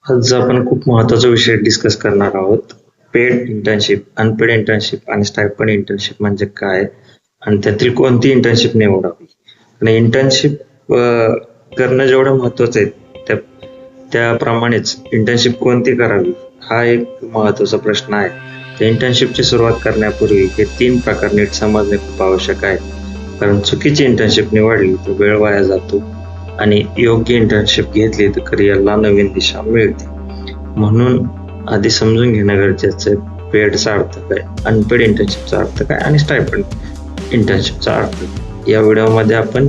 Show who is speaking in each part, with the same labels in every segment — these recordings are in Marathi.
Speaker 1: आज आपण खूप महत्त्वाचा विषय डिस्कस करणार आहोत. पेड इंटर्नशिप, अनपेड इंटर्नशिप आणि स्टायपेंड इंटर्नशिप म्हणजे काय आणि त्यातील कोणती इंटर्नशिप निवडावी. आणि इंटर्नशिप करणं जेवढं महत्त्वाचं आहे त्याप्रमाणेच इंटर्नशिप कोणती करावी हा एक महत्त्वाचा प्रश्न आहे. त्या इंटर्नशिपची सुरुवात करण्यापूर्वी हे 3 प्रकार नीट समजणे खूप आवश्यक आहे. कारण चुकीची इंटर्नशिप निवडली तर वेळ वाया जातो आणि योग्य इंटर्नशिप घेतली तर करिअरला नवीन दिशा मिळते. म्हणून आधी समजून घेणं गरजेचं आहे. पेडचा अर्थ काय, अनपेड इंटर्नशिपचा अर्थ काय आणि स्टायपेंड इंटर्नशिपचा अर्थ. या व्हिडिओमध्ये आपण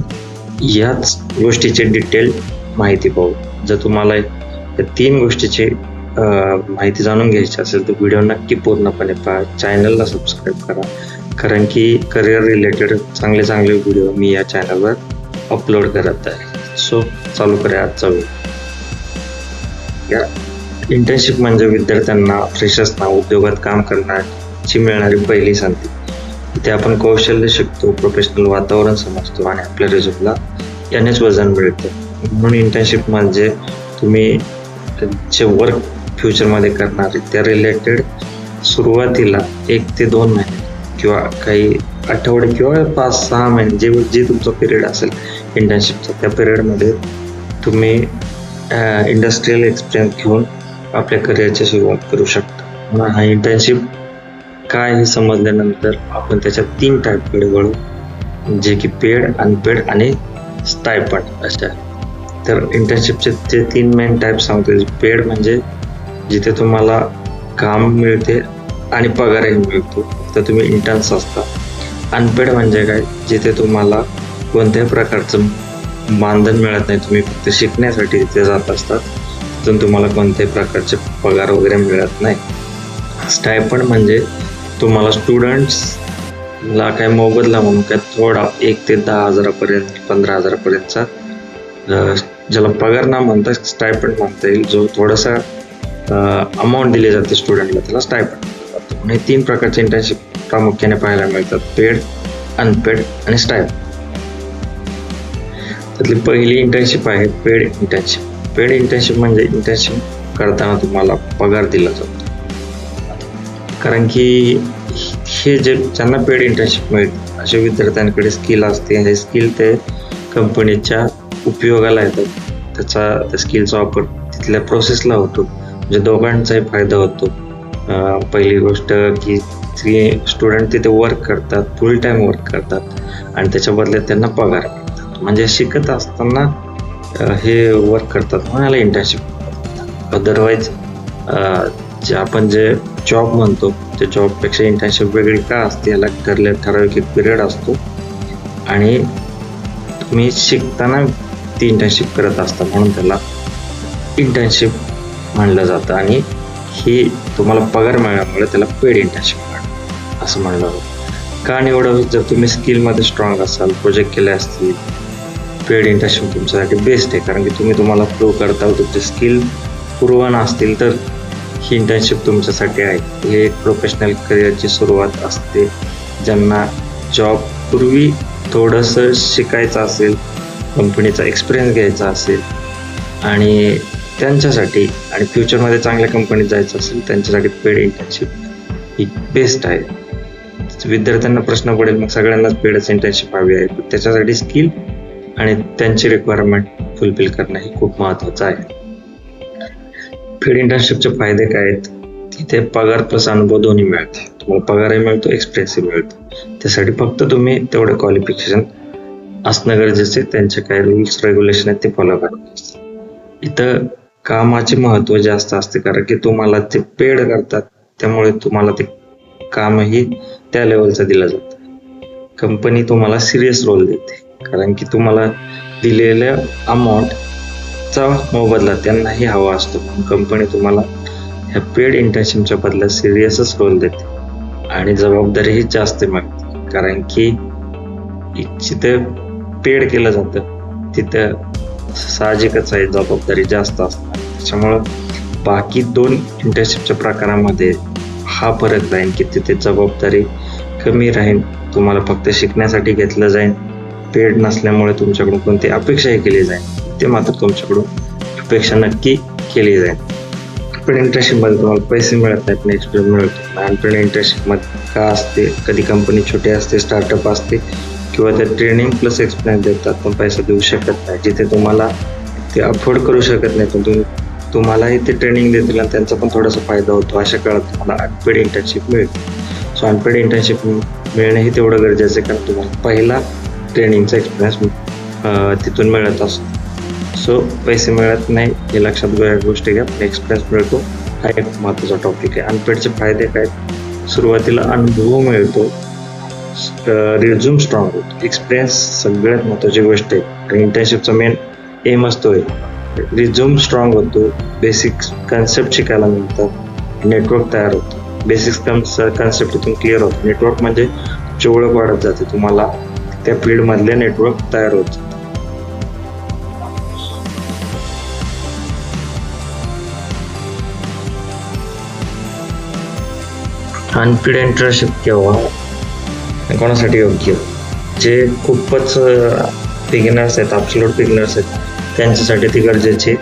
Speaker 1: याच गोष्टीची डिटेल माहिती पाहू. जर तुम्हाला या 3 गोष्टीची माहिती जाणून घ्यायची असेल तर व्हिडिओ नक्की पूर्णपणे पहा. चॅनलला सबस्क्राईब करा, कारण की करिअर रिलेटेड चांगले व्हिडिओ मी या चॅनलवर अपलोड करत आहे. सो चालू करूया आजचा व्हिडिओ. इंटर्नशिप म्हणजे विद्यार्थ्यांना, फ्रेशर्सना उद्योगात काम करण्याची मिळणारी पहिली संधी. इथे आपण कौशल्य शिकतो, प्रोफेशनल वातावरण समजतो आणि आपल्या रिझ्यूमला यानेच वजन मिळतं. म्हणून इंटर्नशिप म्हणजे तुम्ही जे वर्क फ्युचरमध्ये करणार त्या रिलेटेड सुरुवातीला 1 ते 2 महिने किंवा काही आठवडे किंवा 5-6 महिने जे तुमचा पिरियड असेल इंटर्नशिपचा, त्या पिरियडमध्ये तुम्ही इंडस्ट्रियल एक्सपिरियन्स घेऊन आपल्या करिअरची सुरुवात करू शकता. हा इंटर्नशिप काय हे समजल्यानंतर आपण त्याच्या 3 टाईपकडे वळू, जे की पेड, अनपेड आणि स्टायपेंड अशा. तर इंटर्नशिपचे जे 3 मेन टाईप सांगतो. पेड म्हणजे जिथे तुम्हाला काम मिळते आणि पगारही मिळतो, तर तुम्ही इंटर्न्स असता. अनपेड म्हणजे काय, जिथे तुम्हाला कोणत्याही प्रकारचं मानधन मिळत नाही, तुम्ही फक्त शिकण्यासाठी तिथे जात असतात, तिथून तुम्हाला कोणत्याही प्रकारचे पगार वगैरे मिळत नाही. स्टायपेंड म्हणजे तुम्हाला स्टुडंट्सला काय मोबदला म्हणून काय थोडा 1 ते 10,000पर्यंत 15,000पर्यंतचा, ज्याला पगार ना म्हणता स्टायपेंड म्हणता येईल, जो थोडासा अमाऊंट दिली जाते स्टुडंटला, त्याला स्टायपेंड म्हणतात. हे 3 प्रकारचे इंटर्नशिप प्रामुख्याने पाहायला मिळतात: पेड, अनपेड आणि स्टायपेंड. त्यातली पहिली इंटर्नशिप आहे पेड इंटर्नशिप. पेड इंटर्नशिप म्हणजे इंटर्नशिप करताना तुम्हाला पगार दिला जातो. कारण की हे ज्यांना पेड इंटर्नशिप मिळते अशा विद्यार्थ्यांकडे स्किल असते. हे स्किल ते कंपनीच्या उपयोगाला येतात. त्या स्किलचा वापर तिथल्या प्रोसेसला होतो, म्हणजे दोघांचाही फायदा होतो. पहिली गोष्ट की स्टुडंट तिथे वर्क करतात, फुल टाइम वर्क करतात आणि त्याच्या बदल्यात त्यांना पगार मिळतात. म्हणजे शिकत असताना हे वर्क करतात म्हणून याला इंटर्नशिप म्हणतात. अदरवाईज आपण जे जॉब म्हणतो, त्या जॉबपेक्षा इंटर्नशिप वेगळी का असते, याला ठराविक एक पिरियड असतो आणि तुम्ही शिकताना ती इंटर्नशिप करत असता, म्हणून त्याला इंटर्नशिप म्हणलं जातं. आणि ही तुम्हाला पगार मिळाल्यामुळे त्याला पेड इंटर्नशिप असं म्हणलं जातं. का निवडावी? जर तुम्ही स्किलमध्ये स्ट्रॉंग असाल, प्रोजेक्ट केले असतील, पेड इंटर्नशिप तुमच्यासाठी बेस्ट आहे. कारण की तुम्हाला प्रूव्ह करता, तुमचे स्किल पूर्वण असतील तर ही इंटर्नशिप तुमच्यासाठी आहे. हे एक प्रोफेशनल करिअरची सुरुवात असते. ज्यांना जॉब पूर्वी थोडंसं शिकायचं असेल, कंपनीचा एक्सपिरियन्स घ्यायचा असेल आणि त्यांच्यासाठी आणि फ्युचरमध्ये चांगल्या कंपनीत जायचं असेल, त्यांच्यासाठी पेड इंटर्नशिप ही बेस्ट आहे. विद्यार्थ्यांना प्रश्न पडेल, मग सगळ्यांनाच पेडच इंटर्नशिप हवी आहे. त्याच्यासाठी स्किल आणि त्यांची रिक्वायरमेंट फुलफिल करणं हे खूप महत्त्वाचं आहे. पेड इंटर्नशिपचे फायदे काय आहेत? तिथे पगार प्लस अनुभव दोन्ही मिळते. तुम्हाला पगारही मिळतो, एक्सपिरियन्सही मिळतो. त्यासाठी फक्त तुम्ही तेवढे क्वालिफिकेशन असणं गरजेचे, त्यांचे काही रूल्स रेग्युलेशन आहेत ते फॉलो करायचे. इथं कामाचे महत्त्व जास्त असते, कारण की तुम्हाला ते पेड करतात, त्यामुळे तुम्हाला ते कामही त्या लेवलचं दिलं जातं. कंपनी तुम्हाला सिरियस रोल देते, कारण की तुम्हाला दिलेल्या अमाऊंटचा मोबदला त्यांनाही हवा असतो. कंपनी तुम्हाला ह्या पेड इंटर्नशिपच्या बदल्यात सिरियसच रोल देते आणि जबाबदारीही जास्त मागते. कारण की जिथे पेड केलं जातं तिथं साहजिकच आहे, जबाबदारी जास्त असतात. त्याच्यामुळं बाकी 2 इंटर्नशिपच्या प्रकारामध्ये हा फरक राहील की तिथे जबाबदारी कमी राहील, तुम्हाला फक्त शिकण्यासाठी घेतलं जाईल. पेड नसल्यामुळे तुमच्याकडून कोणती अपेक्षाही केली जाईल, ते मात्र तुमच्याकडून अपेक्षा नक्की केली जाईल. पेड इंटर्नशिप मध्ये तुम्हाला पैसे मिळत नाहीत, पण एक्सपिरियन्स मिळतो. अनपेड इंटर्नशिप मध्ये का असते, कधी कंपनी छोटी असते, स्टार्टअप असते, किंवा ते ट्रेनिंग प्लस एक्सपिरियन्स देतात पण पैसा देऊ शकत नाही. जिथे तुम्हाला ते अफोर्ड करू शकत नाही पण तुम्हालाही ते ट्रेनिंग देतील आणि त्यांचा पण थोडासा फायदा होतो. अशा काळात तुम्हाला अनपेड इंटर्नशिप मिळते. सो अनपेड इंटर्नशिप मिळणं हे तेवढं गरजेचं आहे, कारण तुम्हाला पहिला ट्रेनिंगचा एक्सपिरियन्स तिथून मिळत असतो. सो पैसे मिळत नाही हे लक्षात घ्या, गोष्टी घ्या, एक्सपिरियन्स मिळतो हा एक महत्त्वाचा टॉपिक आहे. अनपेडचे फायदे काय? सुरुवातीला अनुभव मिळतो, रिझ्यूम स्ट्रॉंग होतो. एक्सपिरियन्स सगळ्यात महत्त्वाची गोष्ट आहे. इंटर्नशिपचा मेन एम असतो रिझ्यूम स्ट्रॉंग होतो, बेसिक कन्सेप्ट शिकायला मिळतात, नेटवर्क तयार होतं. बेसिक कन्सेप्ट इथून क्लिअर होतं. नेटवर्क म्हणजे तुमची ओळख वाढत जाते, तुम्हाला त्या फील्डमधले नेटवर्क तयार होतं. अनपेड इंटर्नशिप केव्हा कोणासाठी योग्य? जे खूपच बिगिनर्स आहेत, ॲब्सोल्यूट बिगिनर्स आहेत, त्यांच्यासाठी ती गरजेची.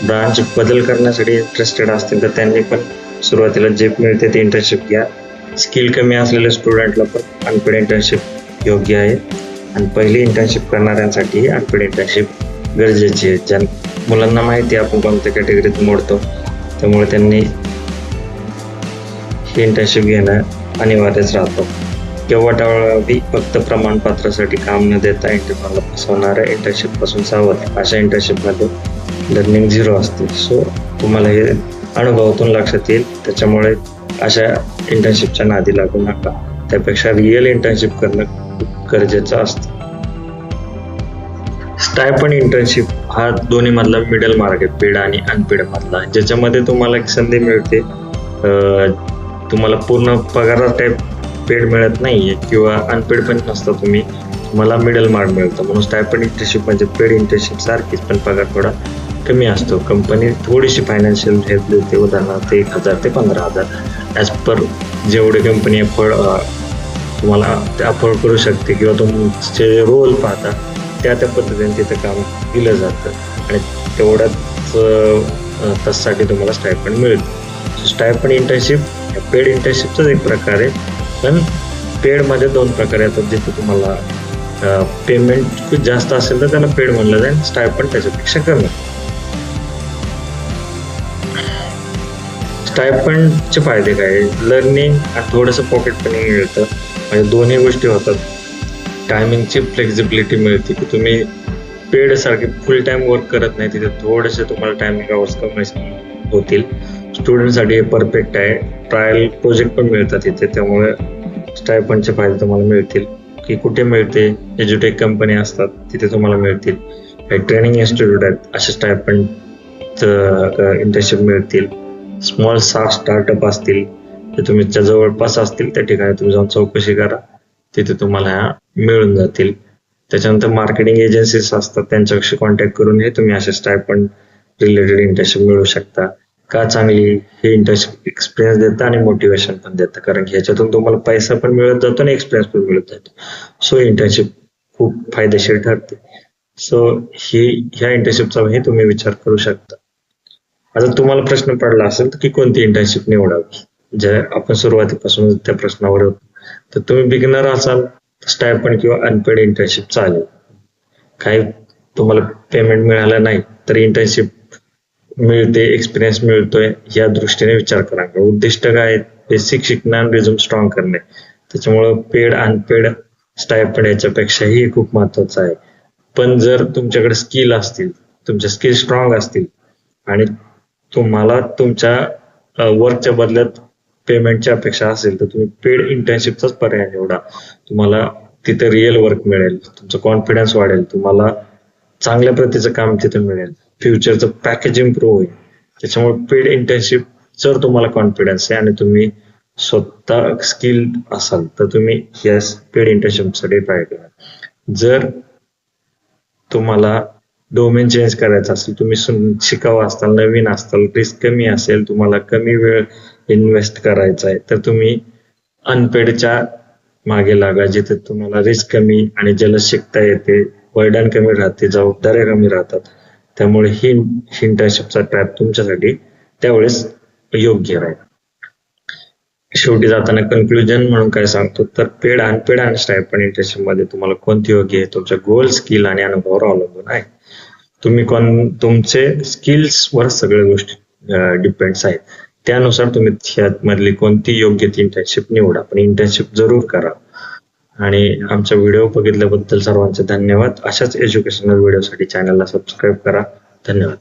Speaker 1: ब्रांच बदल करण्यासाठी इंटरेस्टेड असतील तर त्यांनी पण सुरुवातीला जे मिळते ते इंटर्नशिप घ्या. स्किल कमी असलेल्या स्टुडंटला पण अनपेड इंटर्नशिप योग्य आहे. आणि पहिली इंटर्नशिप करणाऱ्यांसाठी अनपेड इंटर्नशिप गरजेची आहे. ज्या मुलांना माहिती आहे आपण कोणत्या कॅटेगरीत मोडतो, त्यामुळे त्यांनी ही इंटर्नशिप घेणं अनिवार्यच राहतं. केव्हा टाळावी? फक्त प्रमाणपत्रासाठी काम न देता इंटरव्ह्यूला फसवणाऱ्या इंटर्नशिपपासून सावध. अशा इंटर्नशिपमध्ये लर्निंग झिरो असते. सो तुम्हाला हे अनुभवातून लक्षात येईल. त्याच्यामुळे अशा इंटर्नशिपच्या नादी लागू नका. त्यापेक्षा रिअल इंटर्नशिप करणं खूप गरजेचं असतं. स्टायपंड इंटर्नशिप हा दोन्ही मधला मिडल मार्ग आहे, पेड आणि अनपेड मधला, ज्याच्यामध्ये तुम्हाला एक संधी मिळते. तुम्हाला पूर्ण पगारात टाईप पेड मिळत नाहीये किंवा अनपेड पण नसतं, तुम्हाला मिडल मार्ग मिळतं. म्हणून स्टायपंड इंटर्नशिप म्हणजे पेड इंटर्नशिप सारखीच, पण पगार थोडा कमी असतो. कंपनी थोडीशी फायनान्शियल हेल्प देते, उदाहरणार्थ 1,000 ते 15,000 ॲज पर जेवढे कंपनी तुम्हाला ते अफोर्ड करू शकते, किंवा तुमचे रोल पाहता त्या पद्धतीने तिथं काम दिलं जातं आणि तेवढ्याच तासासाठी तुम्हाला स्टायपंड मिळतं. स्टायपंड इंटर्नशिप पेड इंटर्नशिपचाच एक प्रकार आहे, पण पेडमध्ये 2 प्रकार येतात. जिथे तुम्हाला पेमेंट खूप जास्त असेल तर त्याला पेड म्हणलं जाईल, स्टायपंड त्याच्यापेक्षा कमी. स्टायपंडचे फायदे काय? लर्निंग आणि थोडंसं पॉकेट मनी मिळतं, म्हणजे दोन्ही गोष्टी होतात. टायमिंगची फ्लेक्झिबिलिटी मिळते की तुम्ही पेड सारखे फुल टाइम वर्क करत नाही, तिथे थोडेसे तुम्हाला टायमिंग आवर्स कमी होतील. स्टुडंटसाठी हे परफेक्ट आहे. ट्रायल प्रोजेक्ट पण मिळतात तिथे, त्यामुळे स्टायपंडचे फायदे तुम्हाला मिळतील. की कुठे मिळते? एज्युटेक कंपनी असतात तिथे तुम्हाला मिळतील. ट्रेनिंग इन्स्टिट्यूट आहेत, असे स्टायपंड इंटर्नशिप मिळतील. स्मॉल स्टार्टअप असतील ते तुमच्या जवळपास असतील त्या ठिकाणी तुम्ही जाऊन चौकशी करा, तिथे तुम्हाला ह्या मिळून जातील. त्याच्यानंतर मार्केटिंग एजन्सीज असतात, त्यांच्याशी कॉन्टॅक्ट करून हे तुम्ही असे स्टायपंड रिलेटेड इंटर्नशिप मिळू शकता. का चांगली? हे इंटर्नशिप एक्सपिरियन्स देतं आणि मोटिवेशन पण देतं, कारण ह्याच्यातून तुम्हाला पैसा पण मिळत जातो आणि एक्सपिरियन्स पण मिळत जातो. सो इंटर्नशिप खूप फायदेशीर ठरते. सो ह्या इंटर्नशिपचा हे तुम्ही विचार करू शकता. आता तुम्हाला प्रश्न पडला असेल की कोणती इंटर्नशिप निवडावी, जे आपण सुरुवातीपासून त्या प्रश्नावर होतो. तर तुम्ही बिगिनर असाल स्टायपंड किंवा अनपेड इंटर्नशिप चालेल. काही तुम्हाला पेमेंट मिळालं नाही तर इंटर्नशिप मिळते, एक्सपिरियन्स मिळतोय या दृष्टीने विचार करा. उद्दिष्ट काय? बेसिक शिकणं आणि रिझ्यूम स्ट्रॉंग करणे. त्याच्यामुळं पेड अनपेड स्टायपंड याच्यापेक्षाही खूप महत्वाचं आहे. पण जर तुमच्याकडे स्किल असतील, तुमच्या स्किल स्ट्रॉंग असतील आणि तुम्हाला तुमच्या वर्कच्या बदल्यात पेमेंटची अपेक्षा असेल तर तुम्ही पेड इंटर्नशिपचाच पर्याय निवडा. तुम्हाला तिथे रिअल वर्क मिळेल, तुमचं कॉन्फिडन्स वाढेल, तुम्हाला चांगल्या प्रतीचं काम तिथे मिळेल, फ्युचरचं पॅकेज इम्प्रूव्ह होईल. त्याच्यामुळे पेड इंटर्नशिप जर तुम्हाला कॉन्फिडन्स आहे आणि तुम्ही स्वतः स्किल असाल तर तुम्ही या पेड इंटर्नशिपसाठी ट्राय करा. जर तुम्हाला डोमेन चेंज करायचं असेल, तुम्ही शिकावं असताल, नवीन असताल, रिस्क कमी असेल, तुम्हाला कमी वेळ इन्व्हेस्ट करायचा आहे, तर तुम्ही अनपेडच्या मागे लागा, जिथे तुम्हाला रिस्क कमी आणि जलद शिकता येते, बर्डन कमी राहते, जबाबदाऱ्या कमी राहतात. त्यामुळे ही इंटर्नशिपचा ट्रॅप तुमच्यासाठी त्यावेळेस योग्य राहील. शेवटी जाताना कन्क्लुजन म्हणून काय सांगतो तर पेड अनपेड आणि स्टायपेंड इंटर्नशिप मध्ये तुम्हाला कोणती योग्य आहे तुमच्या गोल, स्किल आणि अनुभवावर अवलंबून आहे. तुम्ही तुमचे स्किल्स वर सगळ्या गोष्टी डिपेंड्स आहेत. त्यानुसार तुम्ही त्यामधली कोणती योग्य ती इंटर्नशिप निवडा, पण इंटर्नशिप जरूर करा. आणि आमचा व्हिडिओ बघितल्याबद्दल सर्वांचे धन्यवाद. अशाच एज्युकेशनल व्हिडिओसाठी चॅनलला सबस्क्राईब करा. धन्यवाद.